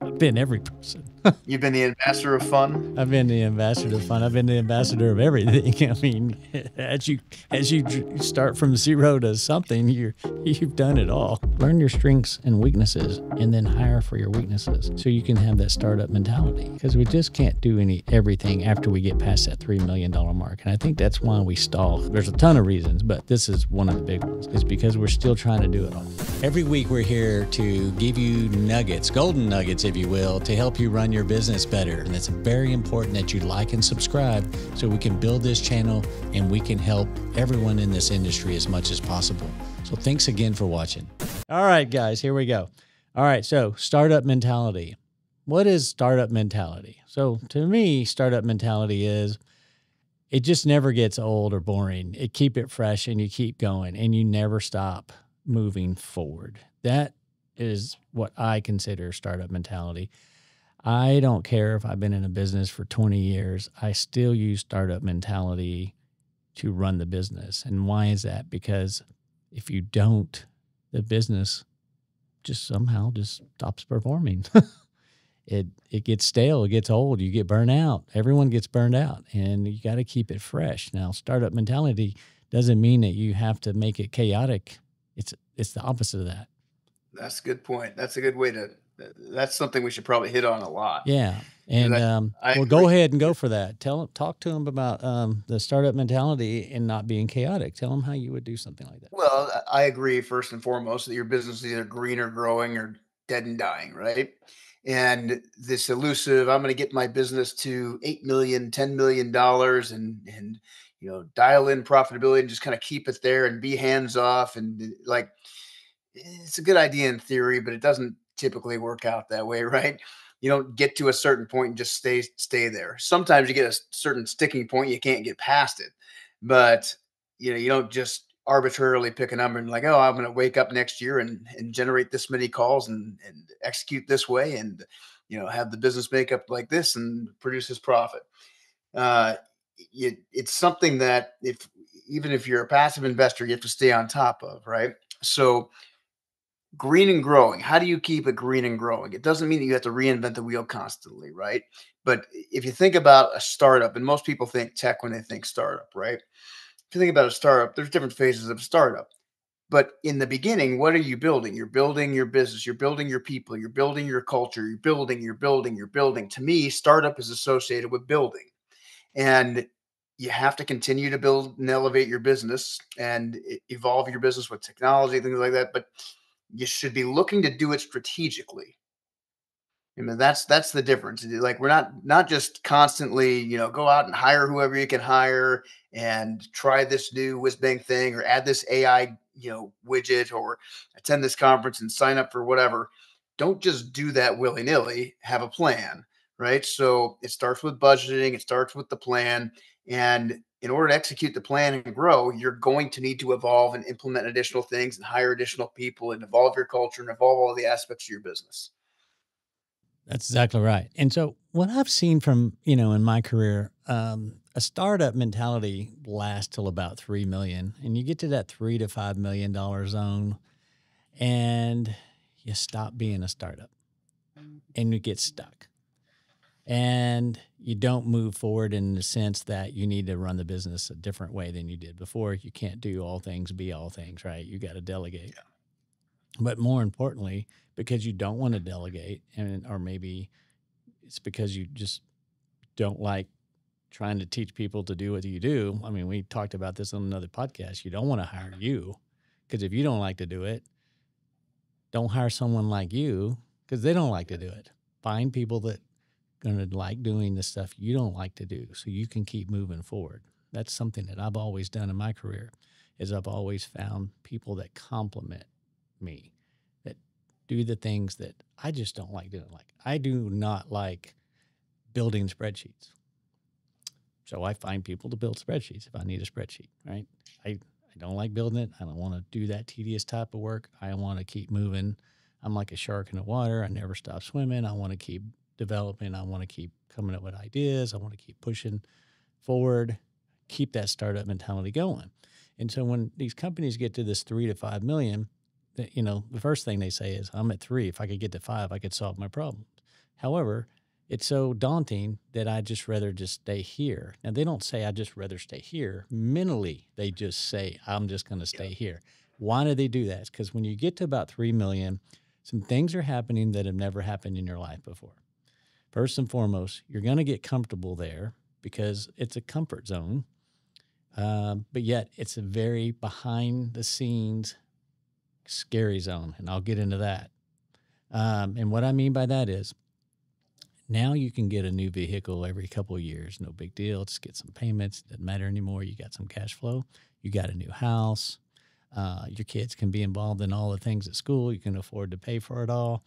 I've been every person. You've been the ambassador of fun. I've been the ambassador of fun. I've been the ambassador of everything. I mean, as you start from zero to something, you've done it all. Learn your strengths and weaknesses, and then hire for your weaknesses, so you can have that startup mentality. Because we just can't do everything after we get past that $3 million mark, and I think that's why we stall. There's a ton of reasons, but this is one of the big ones. It's because we're still trying to do it all. Every week we're here to give you nuggets, golden nuggets, if you will, to help you run your business better. And it's very important that you like and subscribe so we can build this channel and we can help everyone in this industry as much as possible. So thanks again for watching. All right, guys, here we go. All right, so startup mentality. What is startup mentality? So to me, startup mentality is it just never gets old or boring. It keep it fresh and you keep going and you never stop moving forward. That is what I consider startup mentality. I don't care if I've been in a business for 20 years. I still use startup mentality to run the business. And why is that? Because if you don't, the business just somehow just stops performing. It gets stale, it gets old, you get burned out. Everyone gets burned out, and you got to keep it fresh. Now, startup mentality doesn't mean that you have to make it chaotic. It's the opposite of that. That's a good point. That's a good way to. That's something we should probably hit on a lot. Yeah, and well, go ahead and go for that. Talk to them about the startup mentality and not being chaotic. Tell them how you would do something like that. Well, I agree first and foremost that your business is either green or growing or dead and dying, right? And this elusive, I'm going to get my business to 8 million, $10 million and dial in profitability and just kind of keep it there and be hands off. And like, it's a good idea in theory, but it doesn't typically work out that way, right? You don't get to a certain point and just stay there. Sometimes you get a certain sticking point, you can't get past it. But you don't just arbitrarily pick a number and like, oh, I'm going to wake up next year and generate this many calls and execute this way and have the business makeup like this and produce this profit. Uh, it's something that even if you're a passive investor, you have to stay on top of, right? So green and growing. How do you keep it green and growing? It doesn't mean that you have to reinvent the wheel constantly, right? But if you think about a startup, and most people think tech when they think startup, right? If you think about a startup, there's different phases of startup. But in the beginning, what are you building? You're building your business, you're building your people, you're building your culture, you're building. To me, startup is associated with building. And you have to continue to build and elevate your business and evolve your business with technology, things like that. But you should be looking to do it strategically. I mean, that's the difference. Like we're not just constantly, go out and hire whoever you can hire and try this new whiz bang thing or add this AI, widget or attend this conference and sign up for whatever. Don't just do that willy-nilly. Have a plan, right? So it starts with budgeting, it starts with the plan. And in order to execute the plan and grow, you're going to need to evolve and implement additional things and hire additional people and evolve your culture and evolve all the aspects of your business. That's exactly right. And so what I've seen from, in my career, a startup mentality lasts till about 3 million, and you get to that $3 to $5 million zone and you stop being a startup and you get stuck and you don't move forward in the sense that you need to run the business a different way than you did before. You can't do all things, be all things, right? You got to delegate. Yeah. But more importantly, because you don't want to delegate, or maybe it's because you just don't like trying to teach people to do what you do. I mean, we talked about this on another podcast. You don't want to hire you because if you don't like to do it, don't hire someone like you because they don't like to do it. Find people that are going to like doing the stuff you don't like to do so you can keep moving forward. That's something that I've always done in my career is I've always found people that complement me, that do the things that I just don't like doing. Like I do not like building spreadsheets. So I find people to build spreadsheets if I need a spreadsheet, right? I don't like building it. I don't want to do that tedious type of work. I want to keep moving. I'm like a shark in the water. I never stop swimming. I want to keep developing. I want to keep coming up with ideas. I want to keep pushing forward, keep that startup mentality going. And so when these companies get to this 3 to 5 million, the first thing they say is, I'm at 3. If I could get to 5, I could solve my problem. However, it's so daunting that I just rather just stay here. Now, they don't say I just rather stay here. Mentally, they just say, I'm just going to Yeah. stay here. Why do they do that? It's because when you get to about 3 million, some things are happening that have never happened in your life before. First and foremost, you're going to get comfortable there because it's a comfort zone. But yet it's a very behind the scenes scary zone. And I'll get into that. And what I mean by that is now you can get a new vehicle every couple of years. No big deal. Just get some payments. Doesn't matter anymore. You got some cash flow. You got a new house. Your kids can be involved in all the things at school. You can afford to pay for it all.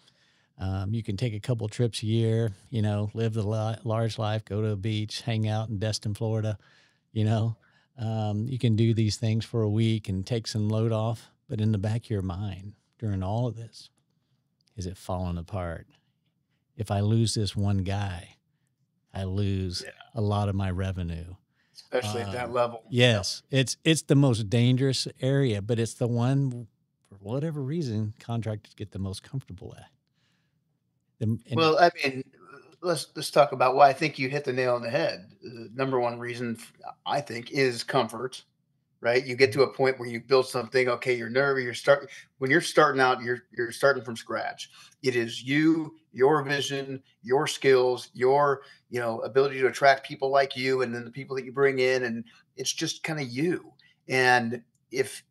You can take a couple trips a year, live the large life, go to a beach, hang out in Destin, Florida. You can do these things for a week and take some load off. But in the back of your mind during all of this, is it falling apart? If I lose this one guy, I lose Yeah. a lot of my revenue. Especially at that level. Yes, it's the most dangerous area, but it's the one, for whatever reason, contractors get the most comfortable at. Well, I mean, let's talk about why I think you hit the nail on the head. The number one reason I think is comfort, right? You get to a point where you build something. Okay, you're nervous. When you're starting out. You're starting from scratch. It is you, your vision, your skills, your ability to attract people like you, and then the people that you bring in, and it's just kind of you. And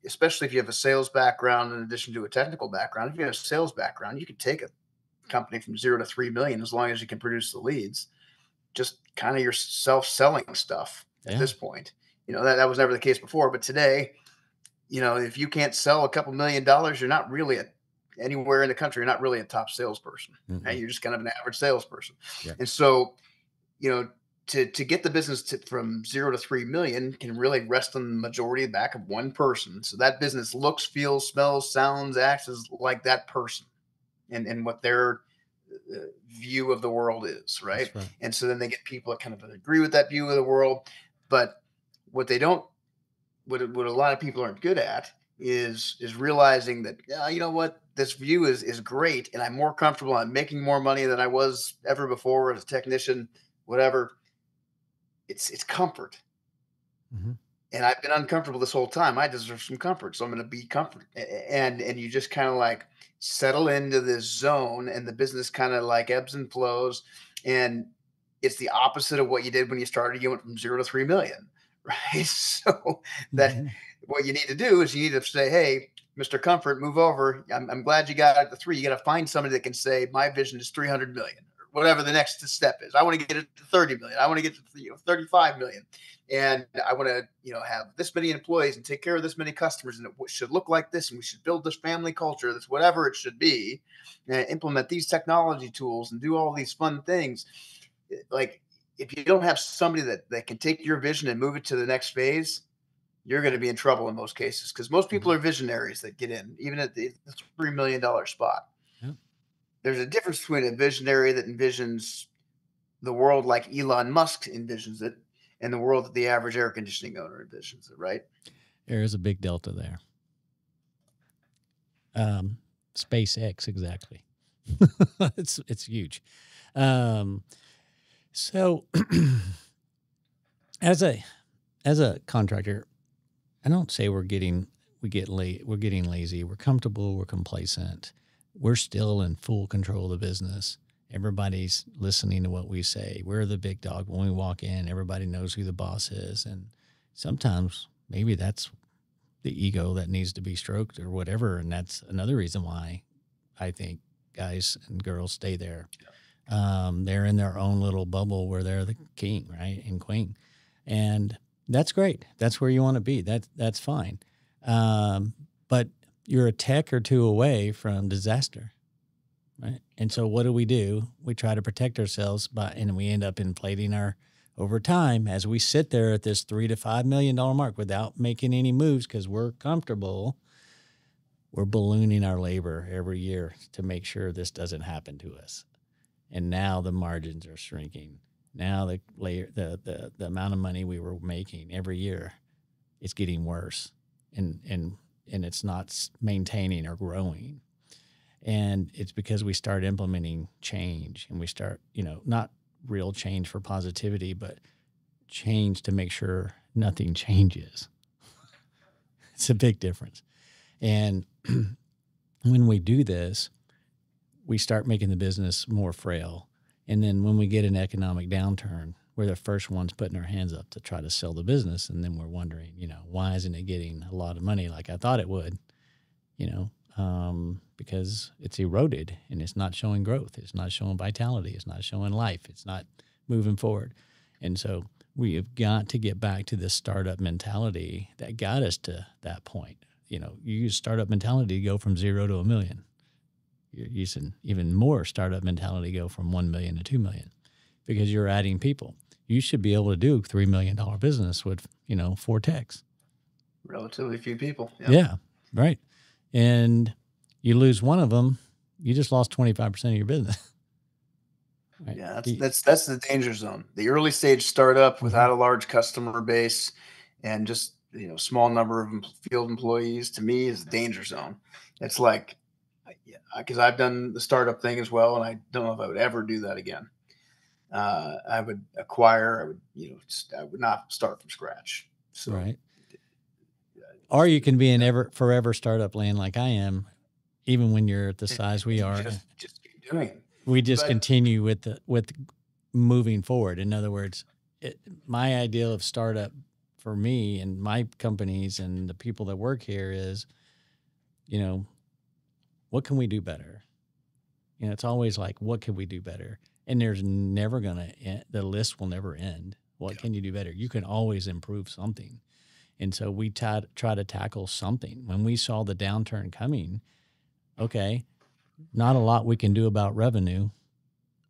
especially if you have a sales background in addition to a technical background, if you have a sales background, you can take a company from 0 to 3 million as long as you can produce the leads. Just kind of your self-selling stuff at Yeah. this point. That was never the case before, but today, if you can't sell a couple $1,000,000, you're not really anywhere in the country. You're not really a top salesperson. Right? You're just kind of an average salesperson. Yeah. And so, to get the business from 0 to 3 million can really rest on the majority back of one person. So that business looks, feels, smells, sounds, acts as like that person and what their view of the world is, right? That's right. And so then they get people that kind of agree with that view of the world. But what they don't, what a lot of people aren't good at is realizing that, you know what, this view is great, and I'm more comfortable. I'm making more money than I was ever before as a technician, whatever. It's comfort. Mm-hmm. And I've been uncomfortable this whole time. I deserve some comfort, so I'm going to be comfort. And you just kind of like settle into this zone, and the business kind of like ebbs and flows. And it's the opposite of what you did when you started. You went from 0 to 3 million, right? So that Mm-hmm. what you need to do is you need to say, hey, Mr. Comfort, move over. I'm glad you got the 3. You got to find somebody that can say, my vision is 300 million, or whatever the next step is. I want to get it to 30 million. I want to get to 35 million. And I want to, have this many employees and take care of this many customers, and it should look like this, and we should build this family culture. That's whatever it should be, and implement these technology tools and do all these fun things. Like, if you don't have somebody that can take your vision and move it to the next phase, you're going to be in trouble in most cases, because most people are visionaries that get in, even at the $3 million spot. Yeah. There's a difference between a visionary that envisions the world like Elon Musk envisions it, and the world that the average air conditioning owner envisions it, right? There is a big delta there. SpaceX, exactly. it's huge. So as a contractor, I don't say we're getting lazy. We're comfortable. We're complacent. We're still in full control of the business. Everybody's listening to what we say. We're the big dog. When we walk in, everybody knows who the boss is. And sometimes maybe that's the ego that needs to be stroked or whatever. And that's another reason why I think guys and girls stay there. They're in their own little bubble where they're the king, right? And queen. And that's great. That's where you want to be. That's fine. But you're a tech or two away from disaster. Right. And so what do? We try to protect ourselves and we end up inflating over time as we sit there at this $3 to $5 million mark without making any moves because we're comfortable. We're ballooning our labor every year to make sure this doesn't happen to us. And now the margins are shrinking. Now the amount of money we were making every year, it's getting worse, and it's not maintaining or growing. And it's because we start implementing change, and we start, not real change for positivity, but change to make sure nothing changes. It's a big difference. And when we do this, we start making the business more frail. And then when we get an economic downturn, we're the first ones putting our hands up to try to sell the business. And then we're wondering, why isn't it getting a lot of money like I thought it would? Because it's eroded and it's not showing growth. It's not showing vitality. It's not showing life. It's not moving forward. And so we have got to get back to this startup mentality that got us to that point. You use startup mentality to go from 0 to $1 million. You're using even more startup mentality to go from 1 million to 2 million, because you're adding people. You should be able to do $3 million business with, 4 techs. Relatively few people. Yeah, right. And you lose one of them, you just lost 25% of your business. Right? Yeah, that's the danger zone. The early stage startup without a large customer base and just small number of field employees, to me, is the danger zone. It's like, because I've done the startup thing as well, and I don't know if I would ever do that again. I would acquire. I would not start from scratch. So, right. Or you can be in forever startup land like I am, even when you're at the size we are. Just keep doing it. We just continue with moving forward. In other words, my ideal of startup for me and my companies and the people that work here is, what can we do better? It's always like, what can we do better? And there's never the list will never end. What can you do better? You can always improve something. And so we try to tackle something. When we saw the downturn coming, okay, not a lot we can do about revenue,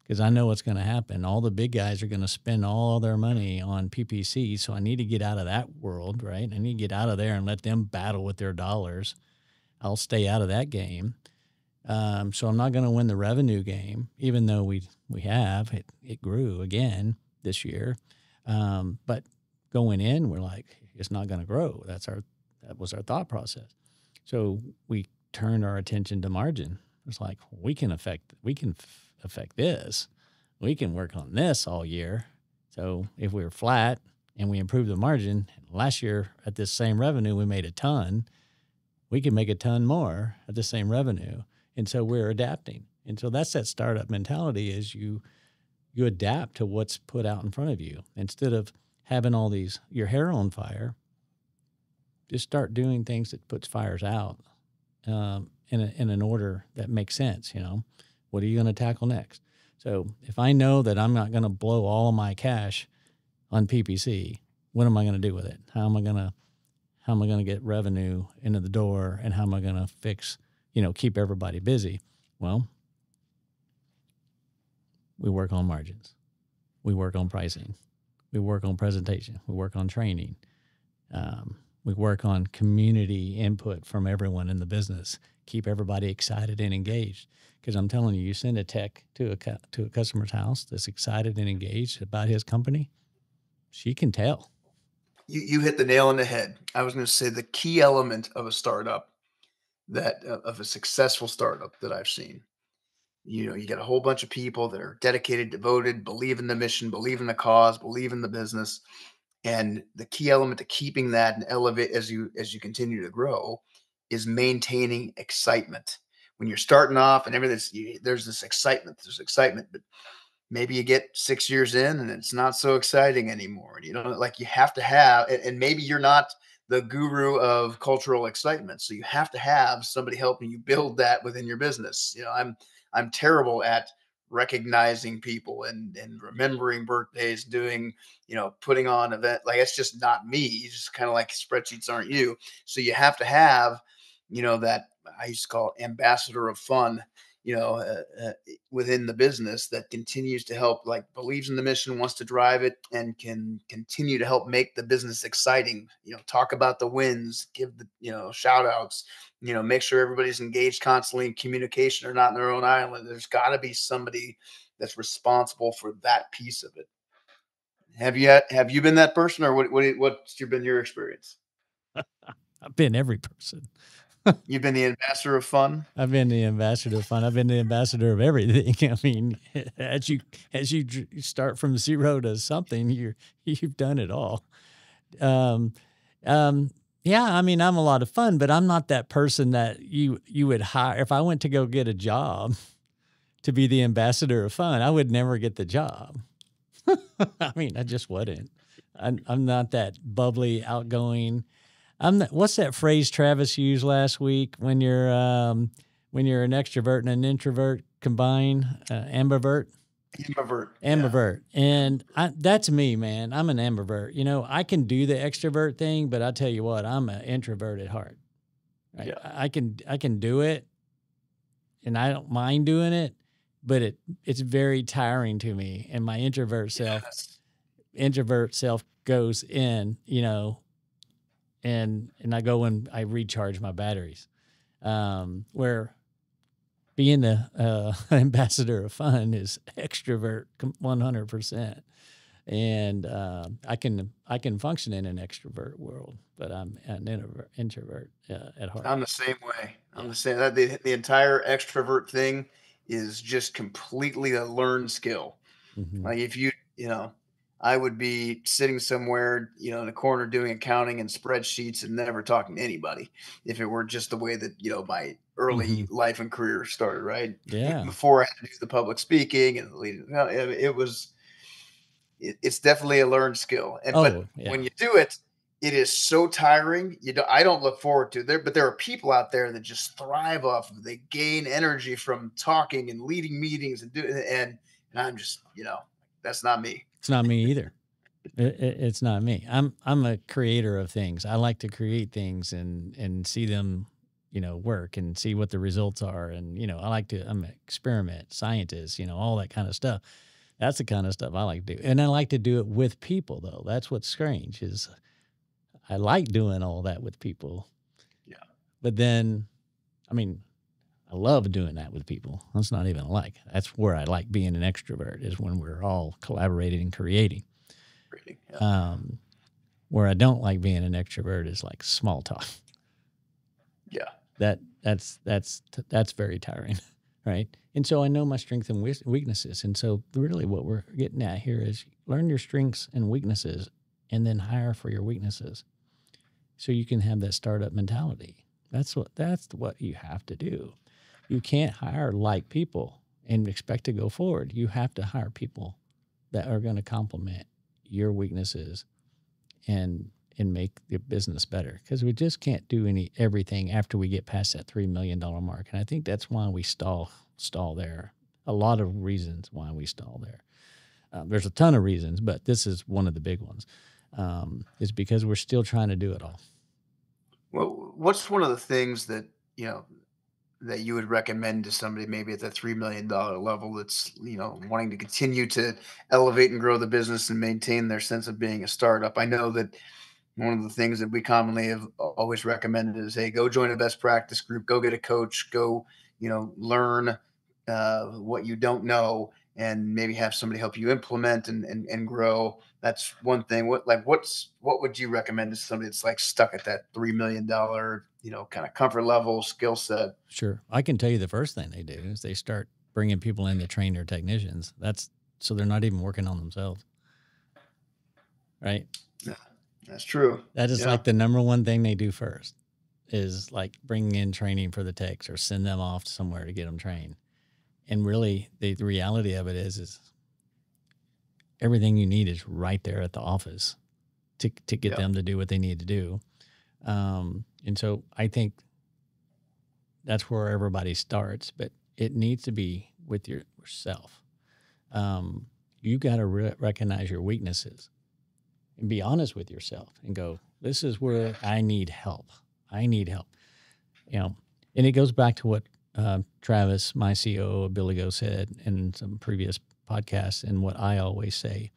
because I know what's going to happen. All the big guys are going to spend all their money on PPC, so I need to get out of that world, right? I need to get out of there and let them battle with their dollars. I'll stay out of that game. So I'm not going to win the revenue game, even though we have. It grew again this year. But going in, we're like, it's not going to grow. That was our thought process. So we turned our attention to margin. It's like, we can affect this. We can work on this all year. So if we were flat and we improved the margin, last year at this same revenue, we made a ton. We can make a ton more at the same revenue. And so we're adapting. And so that's that startup mentality, is you adapt to what's put out in front of you. Instead of having your hair on fire, just start doing things that puts fires out in an order that makes sense. What are you going to tackle next? So if I know that I'm not going to blow all of my cash on PPC, what am I going to do with it? How am I going to get revenue into the door, and how am I going to fix, keep everybody busy? Well, we work on margins. We work on pricing. We work on presentation. We work on training. We work on community input from everyone in the business. Keep everybody excited and engaged. Because I'm telling you, you send a tech to a customer's house that's excited and engaged about his company, she can tell. You hit the nail on the head. I was going to say the key element of a startup, of a successful startup that I've seen. You get a whole bunch of people that are dedicated, devoted, believe in the mission, believe in the cause, believe in the business. And the key element to keeping that and elevate as you continue to grow is maintaining excitement. When you're starting off and everything, there's this excitement. There's excitement, but maybe you get 6 years in and it's not so exciting anymore. Like you have to have, and maybe you're not the guru of cultural excitement, so you have to have somebody helping you build that within your business. I'm terrible at recognizing people and remembering birthdays, doing, putting on event. Like, it's just not me. It's just kind of like spreadsheets aren't you. So you have to have, that I used to call ambassador of fun, within the business, that continues to help, like, believes in the mission, wants to drive it, and can continue to help make the business exciting. Talk about the wins, give the, shout outs, make sure everybody's engaged constantly in communication, or not in their own island. There's got to be somebody that's responsible for that piece of it. Have you been that person, or what's been your experience? I've been every person. You've been the ambassador of fun. I've been the ambassador of fun. I've been the ambassador of everything. I mean, as you start from zero to something, you've done it all. Um, yeah, I mean, I'm a lot of fun, but I'm not that person that you would hire. If I went to go get a job to be the ambassador of fun, I would never get the job. I mean, I just wouldn't. I'm not that bubbly, outgoing. What's that phrase Travis used last week when you're an extrovert and an introvert combined, ambivert? Ambivert. Ambivert. And that's me, man. I'm an ambivert. You know, I can do the extrovert thing, but I tell you what, I'm an introvert at heart. Right? Yeah. I can do it, and I don't mind doing it, but it's very tiring to me. And my introvert self goes in, you know, and I go and I recharge my batteries. Where being the ambassador of fun is extrovert 100%, and I can function in an extrovert world, but I'm an introvert at heart. I'm the same way. I'm Yeah. the same. That the entire extrovert thing is just completely a learned skill. Mm-hmm. Like if you know, I would be sitting somewhere, in a corner doing accounting and spreadsheets and never talking to anybody if it were just the way that, my early life and career started, right? Yeah. Before I had to do the public speaking and it's definitely a learned skill. But Oh, yeah. when you do it, it is so tiring. I don't look forward to it. But there are people out there that just thrive off of it. They gain energy from talking and leading meetings and I'm just, that's not me. It's not me either. It's not me. I'm a creator of things. I like to create things and see them, work and see what the results are. And, I'm an experiment scientist, all that kind of stuff. That's the kind of stuff I like to do. And I like to do it with people, though. That's what's strange is I like doing all that with people. Yeah. But then, I mean, I love doing that with people. That's not even like. That's where I like being an extrovert is when we're all collaborating and creating. Yeah. Where I don't like being an extrovert is like small talk. Yeah. That's very tiring, right? And so I know my strengths and weaknesses. And so really what we're getting at here is learn your strengths and weaknesses and then hire for your weaknesses so you can have that startup mentality. That's what you have to do. You can't hire like people and expect to go forward. You have to hire people that are going to complement your weaknesses and make your business better, because we just can't do everything after we get past that $3 million mark. And I think that's why we stall there. A lot of reasons why we stall there. There's a ton of reasons, but this is one of the big ones. Is because we're still trying to do it all. Well, what's one of the things that that you would recommend to somebody maybe at the $3 million level that's wanting to continue to elevate and grow the business and maintain their sense of being a startup? I know that one of the things that we commonly have always recommended is, hey, go join a best practice group, go get a coach, go learn what you don't know, and maybe have somebody help you implement and grow. That's one thing. What would you recommend to somebody that's like stuck at that $3 million kind of comfort level, skill set? Sure. I can tell you the first thing they do is they start bringing people in to train their technicians. That's so they're not even working on themselves. Right? Yeah, that's true. That is like the number one thing they do first is like bringing in training for the techs or send them off somewhere to get them trained. And really the reality of it is everything you need is right there at the office to get them to do what they need to do. And so I think that's where everybody starts, but it needs to be with yourself. You got to recognize your weaknesses and be honest with yourself and go, this is where I need help. I need help. And it goes back to what Travis, my COO of Billy Go, said in some previous podcasts, and what I always say.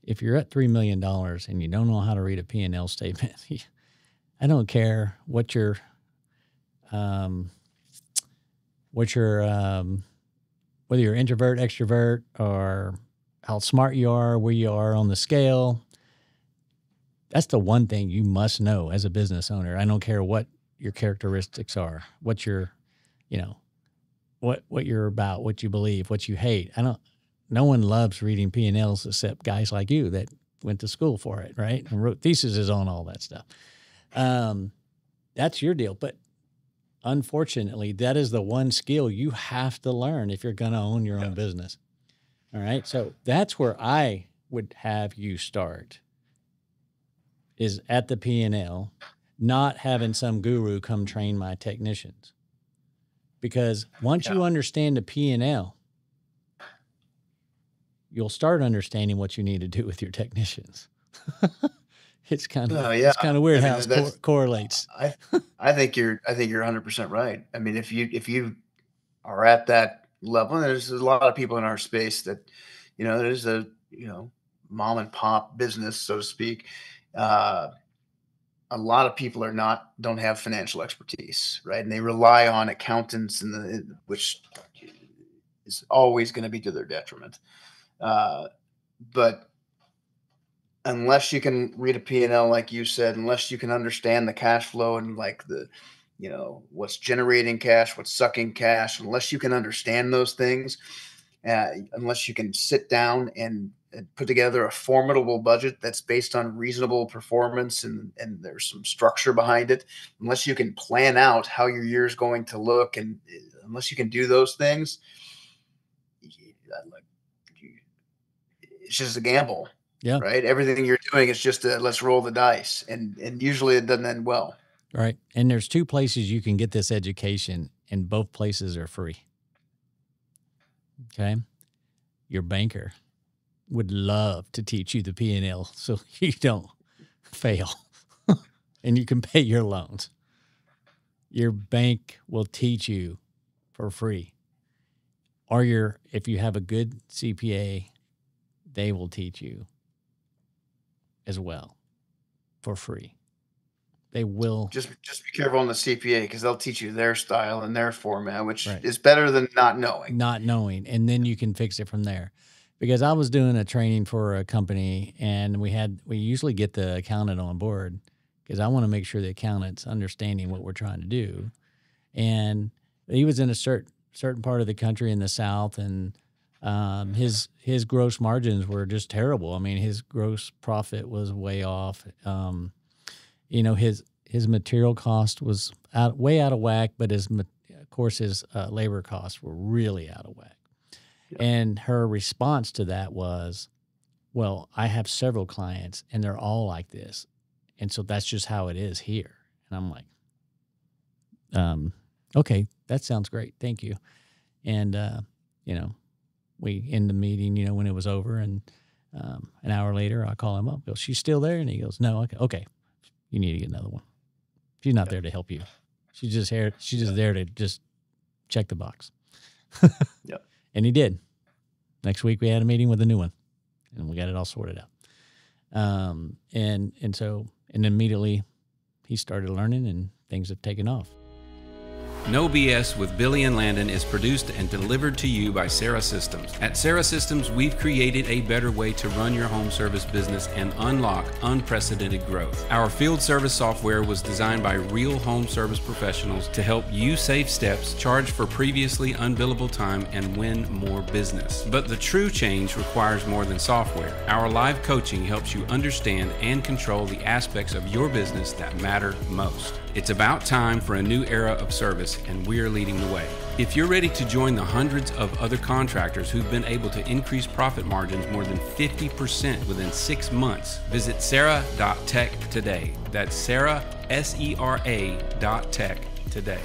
If you're at $3 million and you don't know how to read a P&L statement, I don't care what your whether you're introvert, extrovert, or how smart you are, where you are on the scale. That's the one thing you must know as a business owner. I don't care what your characteristics are, what you're, you know, what you're about, what you believe, what you hate. No one loves reading P&Ls except guys like you that went to school for it, right? And wrote theses on all that stuff. That's your deal. But unfortunately, that is the one skill you have to learn if you're going to own your own business. All right. So that's where I would have you start, is at the P&L, not having some guru come train my technicians. Because once you understand the P&L, you'll start understanding what you need to do with your technicians. It's kind of weird how it correlates. I think you're 100% right. I mean, if you are at that level, and there's a lot of people in our space that, there's a, mom and pop business, so to speak. A lot of people don't have financial expertise, right? And they rely on accountants, which is always going to be to their detriment. But unless you can read a P&L, like you said, unless you can understand the cash flow and like what's generating cash, what's sucking cash, unless you can understand those things, unless you can sit down and put together a formidable budget that's based on reasonable performance and there's some structure behind it, unless you can plan out how your year is going to look, and unless you can do those things, it's just a gamble. Yeah. Right. Everything you're doing is just let's roll the dice. And usually it doesn't end well. Right. And there's two places you can get this education, and both places are free. Okay. Your banker would love to teach you the P&L so you don't fail and you can pay your loans. Your bank will teach you for free. Or if you have a good CPA, they will teach you as well for free. They will. Just be careful on the CPA, because they'll teach you their style and their format, which is better than not knowing. Not knowing. And then you can fix it from there. Because I was doing a training for a company, and we usually get the accountant on board, because I want to make sure the accountant's understanding what we're trying to do. And he was in a certain part of the country in the South, and his gross margins were just terrible. I mean, his gross profit was way off. His material cost was way out of whack, but his labor costs were really out of whack. Yeah. And her response to that was, well, I have several clients and they're all like this. And so that's just how it is here. And I'm like, okay, that sounds great. Thank you. And, we end the meeting, when it was over, and an hour later I call him up. Goes, she's still there? And he goes, no. Okay. You need to get another one. She's not there to help you. She's just there to just check the box. Yep. And he did. Next week we had a meeting with a new one, and we got it all sorted out. And immediately he started learning, and things have taken off. No BS with Billy and Landon is produced and delivered to you by Sarah Systems. At Sarah Systems, we've created a better way to run your home service business and unlock unprecedented growth. Our field service software was designed by real home service professionals to help you save steps, charge for previously unbillable time, and win more business. But the true change requires more than software. Our live coaching helps you understand and control the aspects of your business that matter most. It's about time for a new era of service, and we're leading the way. If you're ready to join the hundreds of other contractors who've been able to increase profit margins more than 50% within 6 months, visit Sarah.tech today. That's Sarah, SERA.tech today.